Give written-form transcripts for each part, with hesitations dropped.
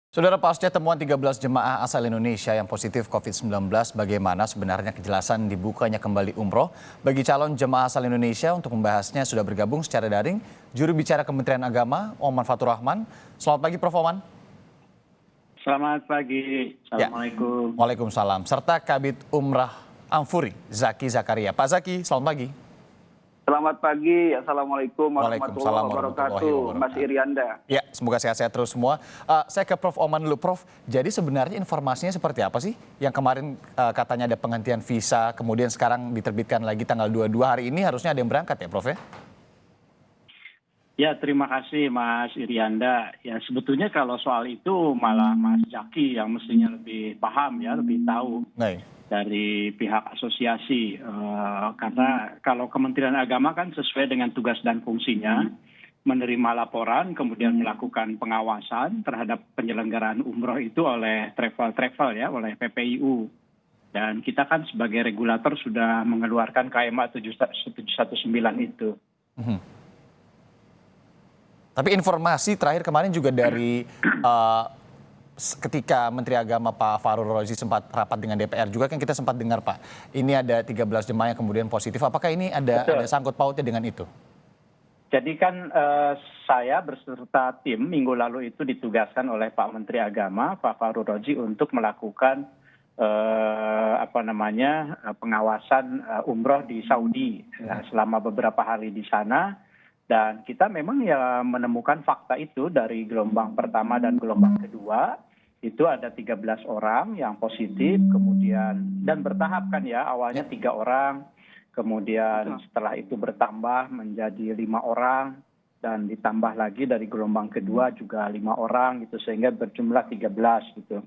Saudara, pasca temuan 13 jemaah asal Indonesia yang positif COVID-19, bagaimana sebenarnya kejelasan dibukanya kembali umroh bagi calon jemaah asal Indonesia? Untuk membahasnya sudah bergabung secara daring juru bicara Kementerian Agama, Oman Fatur Rahman. Selamat pagi, Prof. Oman. Selamat pagi. Assalamualaikum. Waalaikumsalam. Serta Kabid Umrah Ampuri, Zaki Zakaria. Pak Zaki, selamat pagi. Selamat pagi, Assalamualaikum warahmatullahi wabarakatuh, Mas Irianda. Ya, semoga sehat-sehat terus semua. Saya ke Prof. Oman dulu, Prof. Jadi sebenarnya informasinya seperti apa sih? Yang kemarin katanya ada penghentian visa, kemudian sekarang diterbitkan lagi tanggal 22, hari ini harusnya ada yang berangkat ya, Prof ya? Ya, terima kasih Mas Irianda. Ya, sebetulnya kalau soal itu malah Mas Zaki yang mestinya lebih paham ya, lebih tahu. Baik. Dari pihak asosiasi, karena kalau Kementerian Agama kan sesuai dengan tugas dan fungsinya menerima laporan kemudian melakukan pengawasan terhadap penyelenggaraan umroh itu oleh travel ya, oleh PPIU, dan kita kan sebagai regulator sudah mengeluarkan KMA 719 itu. Tapi informasi terakhir kemarin juga dari ketika Menteri Agama Pak Fahrul Razi sempat rapat dengan DPR juga kan kita sempat dengar, Pak, ini ada 13 jemaah yang kemudian positif. Apakah ini ada sangkut pautnya dengan itu? Jadi kan saya berserta tim minggu lalu itu ditugaskan oleh Pak Menteri Agama Pak Fahrul Razi untuk melakukan pengawasan umroh di Saudi selama beberapa hari di sana. Dan kita memang ya menemukan fakta itu dari gelombang pertama dan gelombang kedua. Itu ada 13 orang yang positif, kemudian dan bertahap kan ya, awalnya 3 orang, kemudian setelah itu bertambah menjadi 5 orang, dan ditambah lagi dari gelombang kedua juga 5 orang gitu, sehingga berjumlah 13 gitu.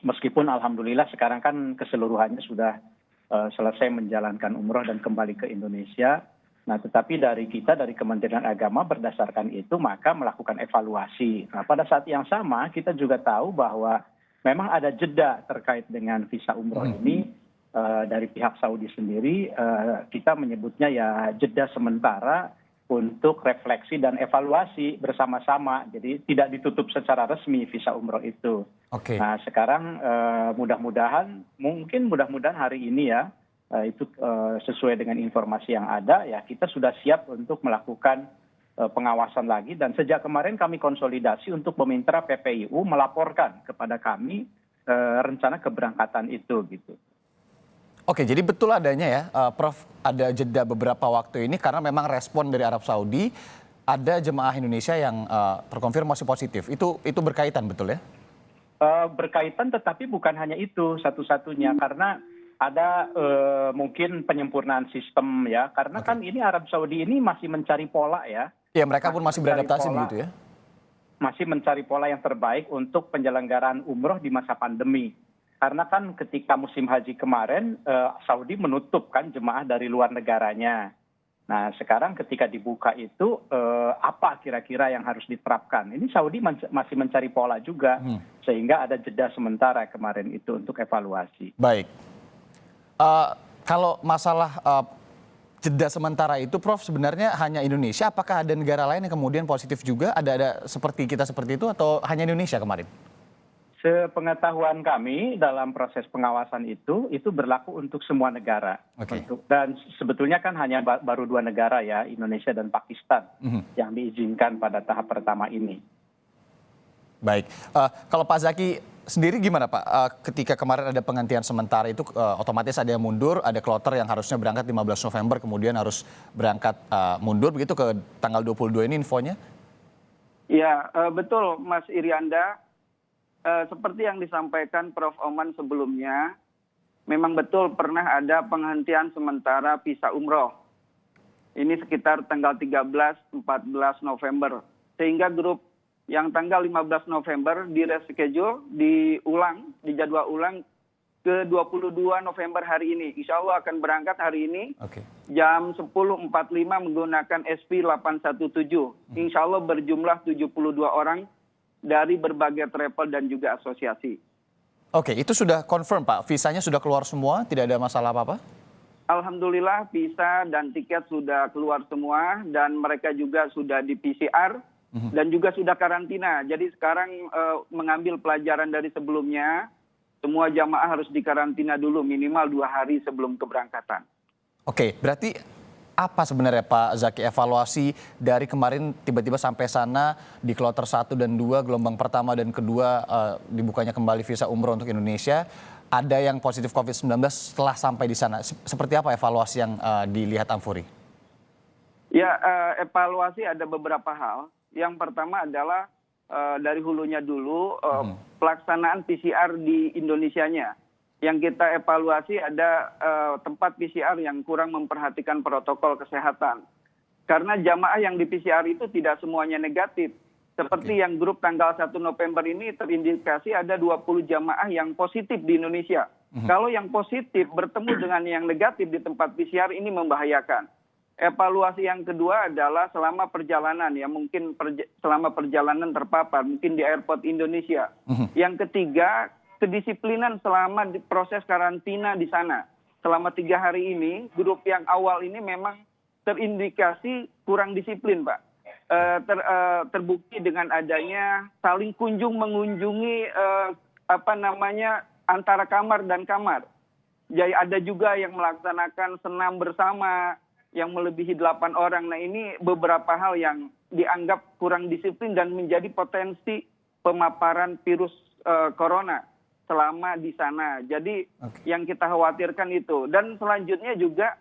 Meskipun alhamdulillah sekarang kan keseluruhannya sudah selesai menjalankan umroh dan kembali ke Indonesia. Nah, tetapi dari kita, dari Kementerian Agama berdasarkan itu maka melakukan evaluasi. Nah, pada saat yang sama kita juga tahu bahwa memang ada jeda terkait dengan visa umroh ini dari pihak Saudi sendiri. Kita menyebutnya ya jeda sementara untuk refleksi dan evaluasi bersama-sama. Jadi tidak ditutup secara resmi visa umroh itu. Oke. Nah, sekarang mudah-mudahan hari ini ya, itu sesuai dengan informasi yang ada ya, kita sudah siap untuk melakukan pengawasan lagi, dan sejak kemarin kami konsolidasi untuk meminta PPIU melaporkan kepada kami rencana keberangkatan itu gitu. Oke, jadi betul adanya ya, Prof, ada jeda beberapa waktu ini karena memang respon dari Arab Saudi ada jemaah Indonesia yang terkonfirmasi positif. Itu berkaitan betul ya? Berkaitan, tetapi bukan hanya itu satu-satunya, karena ada mungkin penyempurnaan sistem ya, karena kan ini Arab Saudi ini masih mencari pola ya. Ya, mereka pun masih beradaptasi begitu ya? Masih mencari pola yang terbaik untuk penyelenggaraan umroh di masa pandemi. Karena kan ketika musim haji kemarin, Saudi menutup kan jemaah dari luar negaranya. Nah, sekarang ketika dibuka itu, apa kira-kira yang harus diterapkan? Ini Saudi masih mencari pola juga, sehingga ada jeda sementara kemarin itu untuk evaluasi. Baik. Kalau masalah jeda sementara itu, Prof, sebenarnya hanya Indonesia, apakah ada negara lain yang kemudian positif juga? Ada seperti kita seperti itu atau hanya Indonesia kemarin? Sepengetahuan kami dalam proses pengawasan itu berlaku untuk semua negara. Okay. Dan sebetulnya kan hanya baru 2 negara ya, Indonesia dan Pakistan, yang diizinkan pada tahap pertama ini. Baik, kalau Pak Zaki sendiri gimana Pak? Ketika kemarin ada penghentian sementara itu otomatis ada yang mundur, ada kloter yang harusnya berangkat 15 November kemudian harus berangkat mundur begitu ke tanggal 22 ini infonya? Ya, betul Mas Irianda. Seperti yang disampaikan Prof. Oman sebelumnya, memang betul pernah ada penghentian sementara visa umroh. Ini sekitar tanggal 13-14 November. Sehingga grup yang tanggal 15 November di reschedule, dijadwal ulang ke 22 November hari ini. Insya Allah akan berangkat hari ini jam 10.45 menggunakan SP 817. Insya Allah berjumlah 72 orang dari berbagai travel dan juga asosiasi. Oke, itu sudah confirm Pak, visanya sudah keluar semua, tidak ada masalah apa-apa? Alhamdulillah visa dan tiket sudah keluar semua dan mereka juga sudah di PCR. dan juga sudah karantina. Jadi sekarang mengambil pelajaran dari sebelumnya, semua jamaah harus dikarantina dulu minimal 2 hari sebelum keberangkatan. Oke, berarti apa sebenarnya Pak Zaki evaluasi dari kemarin tiba-tiba sampai sana di kloter 1 dan 2 gelombang pertama dan kedua dibukanya kembali visa umroh untuk Indonesia, ada yang positif COVID-19 setelah sampai di sana. Seperti apa evaluasi yang dilihat Amfuri? Ya, evaluasi ada beberapa hal. Yang pertama adalah dari hulunya dulu pelaksanaan PCR di Indonesianya. Yang kita evaluasi ada tempat PCR yang kurang memperhatikan protokol kesehatan. Karena jamaah yang di PCR itu tidak semuanya negatif. Seperti yang grup tanggal 1 November ini terindikasi ada 20 jamaah yang positif di Indonesia. Kalau yang positif bertemu dengan yang negatif di tempat PCR ini membahayakan. Evaluasi yang kedua adalah selama perjalanan, ya mungkin selama perjalanan terpapar, mungkin di airport Indonesia. Yang ketiga, kedisiplinan selama di proses karantina di sana. Selama 3 hari ini, grup yang awal ini memang terindikasi kurang disiplin, Pak. Terbukti dengan adanya saling kunjung mengunjungi antara kamar dan kamar. Jadi ada juga yang melaksanakan senam bersama yang melebihi 8 orang. Nah, ini beberapa hal yang dianggap kurang disiplin dan menjadi potensi pemaparan virus corona selama di sana. Jadi yang kita khawatirkan itu. Dan selanjutnya juga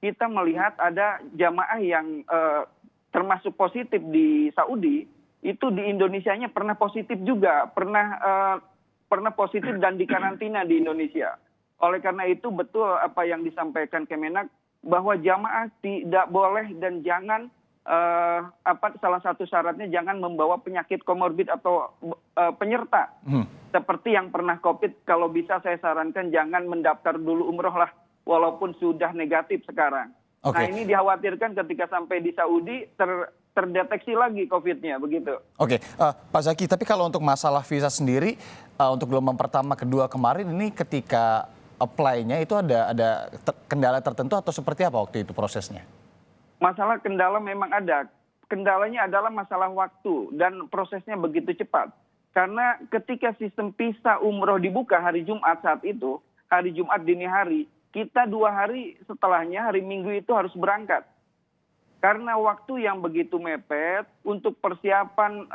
kita melihat ada jamaah yang termasuk positif di Saudi, itu di Indonesianya pernah positif juga, pernah positif dan dikarantina di Indonesia. Oleh karena itu betul apa yang disampaikan Kemenak bahwa jamaah tidak boleh dan jangan salah satu syaratnya jangan membawa penyakit komorbid atau penyerta. Seperti yang pernah COVID, kalau bisa saya sarankan jangan mendaftar dulu umroh lah, walaupun sudah negatif sekarang. Nah, ini dikhawatirkan ketika sampai di Saudi terdeteksi lagi COVID-nya, begitu. Oke, Pak Zaki, tapi kalau untuk masalah visa sendiri, untuk gelombang pertama, kedua kemarin ini ketika apply-nya itu ada kendala tertentu atau seperti apa waktu itu prosesnya? Masalah kendala memang ada. Kendalanya adalah masalah waktu dan prosesnya begitu cepat. Karena ketika sistem visa umroh dibuka hari Jumat saat itu, hari Jumat dini hari, kita 2 hari setelahnya, hari Minggu itu harus berangkat. Karena waktu yang begitu mepet, untuk persiapan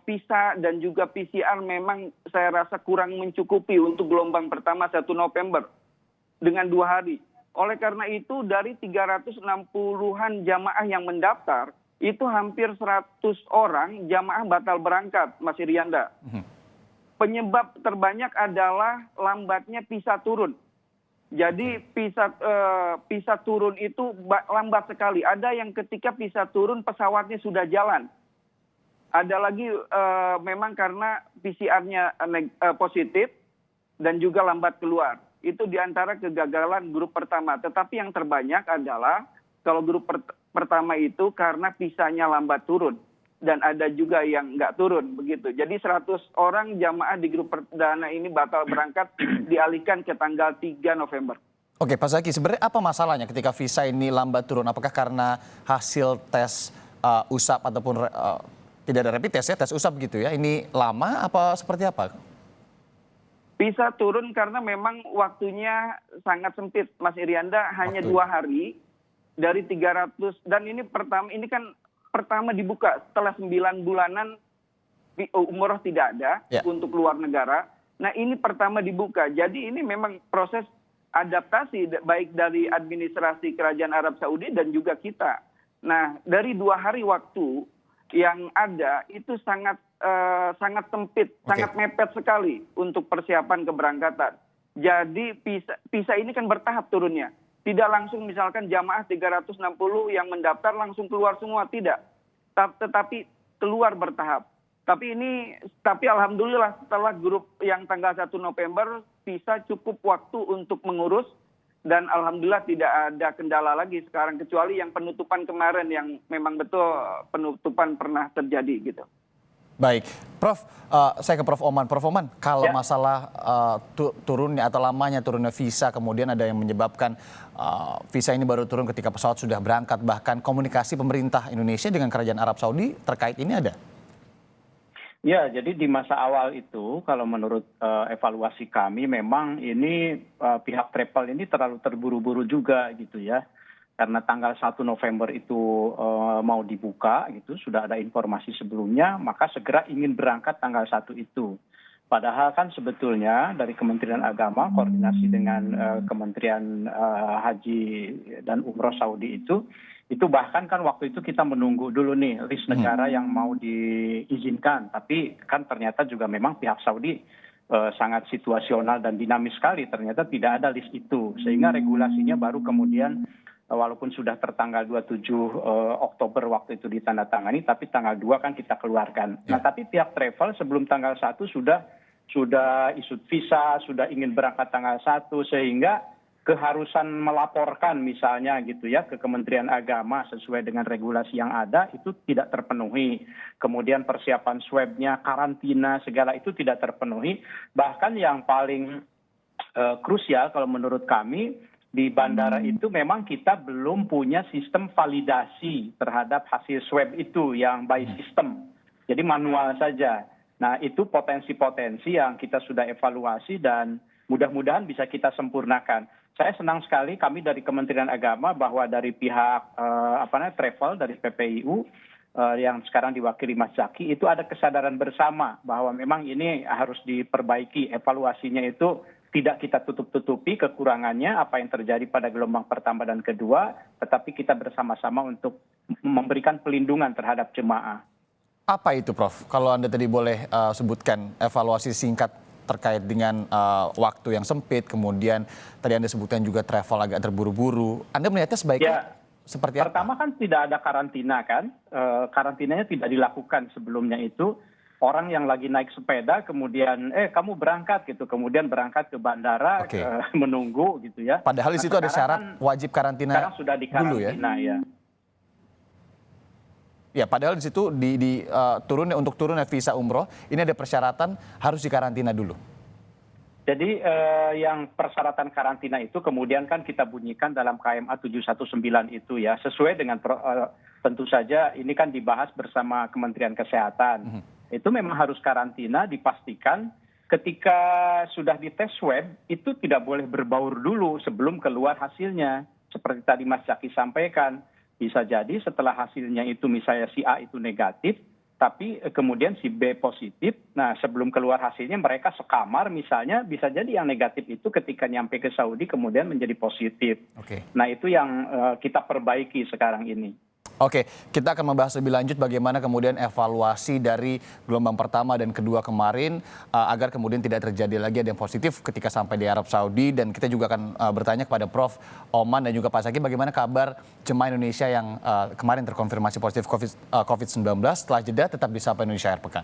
visa dan juga PCR memang saya rasa kurang mencukupi untuk gelombang pertama 1 November dengan 2 hari. Oleh karena itu dari 360-an jamaah yang mendaftar, itu hampir 100 orang jamaah batal berangkat, Mas Irianda. Penyebab terbanyak adalah lambatnya visa turun. Jadi visa turun itu lambat sekali. Ada yang ketika visa turun pesawatnya sudah jalan. Ada lagi memang karena PCR-nya positif dan juga lambat keluar. Itu diantara kegagalan grup pertama. Tetapi yang terbanyak adalah kalau grup pertama itu karena visanya lambat turun. Dan ada juga yang nggak turun begitu. Jadi 100 orang jamaah di grup perdana ini batal berangkat dialihkan ke tanggal 3 November. Oke, Pak Zaki, sebenarnya apa masalahnya ketika visa ini lambat turun? Apakah karena hasil tes usap ataupun tidak ada rapid test ya, tes usap gitu ya? Ini lama apa seperti apa? Bisa turun karena memang waktunya sangat sempit, Mas Irianda, hanya 2 hari dari 300 dan ini kan pertama dibuka setelah 9 bulanan umroh tidak ada untuk luar negara. Nah, ini pertama dibuka. Jadi ini memang proses adaptasi baik dari administrasi Kerajaan Arab Saudi dan juga kita. Nah, dari 2 hari waktu yang ada itu sangat sempit, sangat mepet sekali untuk persiapan keberangkatan. Jadi visa ini kan bertahap turunnya. Tidak langsung misalkan jamaah 360 yang mendaftar langsung keluar semua, tidak. Tetapi keluar bertahap. Tapi alhamdulillah setelah grup yang tanggal 1 November bisa cukup waktu untuk mengurus dan alhamdulillah tidak ada kendala lagi sekarang kecuali yang penutupan kemarin yang memang betul penutupan pernah terjadi gitu. Baik, Prof, saya ke Prof Oman. Prof Oman, kalau masalah turunnya atau lamanya turunnya visa, kemudian ada yang menyebabkan visa ini baru turun ketika pesawat sudah berangkat, bahkan komunikasi pemerintah Indonesia dengan Kerajaan Arab Saudi terkait ini ada? Ya, jadi di masa awal itu kalau menurut evaluasi kami memang ini pihak travel ini terlalu terburu-buru juga gitu ya. Karena tanggal 1 November itu mau dibuka gitu, sudah ada informasi sebelumnya, maka segera ingin berangkat tanggal 1 itu. Padahal kan sebetulnya dari Kementerian Agama koordinasi dengan Kementerian Haji dan Umroh Saudi itu bahkan kan waktu itu kita menunggu dulu nih list negara yang mau diizinkan. Tapi kan ternyata juga memang pihak Saudi sangat situasional dan dinamis sekali. Ternyata tidak ada list itu. Sehingga regulasinya baru kemudian walaupun sudah tertanggal 27 Oktober waktu itu ditandatangani, tapi tanggal 2 kan kita keluarkan. Nah, tapi pihak travel sebelum tanggal 1 sudah isu visa, sudah ingin berangkat tanggal 1, sehingga keharusan melaporkan misalnya gitu ya ke Kementerian Agama sesuai dengan regulasi yang ada itu tidak terpenuhi. Kemudian persiapan swabnya, karantina, segala itu tidak terpenuhi. Bahkan yang paling krusial kalau menurut kami, di bandara itu memang kita belum punya sistem validasi terhadap hasil swab itu yang by system. Jadi manual saja. Nah, itu potensi-potensi yang kita sudah evaluasi dan mudah-mudahan bisa kita sempurnakan. Saya senang sekali kami dari Kementerian Agama bahwa dari pihak travel dari PPIU yang sekarang diwakili Mas Zaky itu ada kesadaran bersama bahwa memang ini harus diperbaiki. Evaluasinya itu tidak kita tutup-tutupi kekurangannya apa yang terjadi pada gelombang pertama dan kedua, tetapi kita bersama-sama untuk memberikan pelindungan terhadap jemaah. Apa itu, Prof? Kalau Anda tadi boleh sebutkan evaluasi singkat terkait dengan waktu yang sempit, kemudian tadi Anda sebutkan juga travel agak terburu-buru. Anda melihatnya sebaiknya seperti apa? Pertama kan tidak ada karantina kan, karantinanya tidak dilakukan sebelumnya itu. Orang yang lagi naik sepeda kemudian kamu berangkat gitu, kemudian berangkat ke bandara menunggu gitu ya. Padahal di situ ada syarat wajib karantina sekarang sudah dulu ya. Ya, padahal di situ untuk turunnya visa umroh ini ada persyaratan harus dikarantina dulu. Jadi yang persyaratan karantina itu kemudian kan kita bunyikan dalam KMA 719 itu ya, sesuai dengan tentu saja ini kan dibahas bersama Kementerian Kesehatan. Itu memang harus karantina, dipastikan ketika sudah dites swab itu tidak boleh berbaur dulu sebelum keluar hasilnya. Seperti tadi Mas Zaky sampaikan, bisa jadi setelah hasilnya itu misalnya si A itu negatif, tapi kemudian si B positif. Nah, sebelum keluar hasilnya mereka sekamar misalnya, bisa jadi yang negatif itu ketika nyampe ke Saudi kemudian menjadi positif. Nah, itu yang kita perbaiki sekarang ini. Oke, kita akan membahas lebih lanjut bagaimana kemudian evaluasi dari gelombang pertama dan kedua kemarin agar kemudian tidak terjadi lagi ada yang positif ketika sampai di Arab Saudi, dan kita juga akan bertanya kepada Prof. Oman dan juga Pak Zaky bagaimana kabar jemaah Indonesia yang kemarin terkonfirmasi positif COVID-19. Setelah jeda tetap di Sapa Indonesia Air Pekan.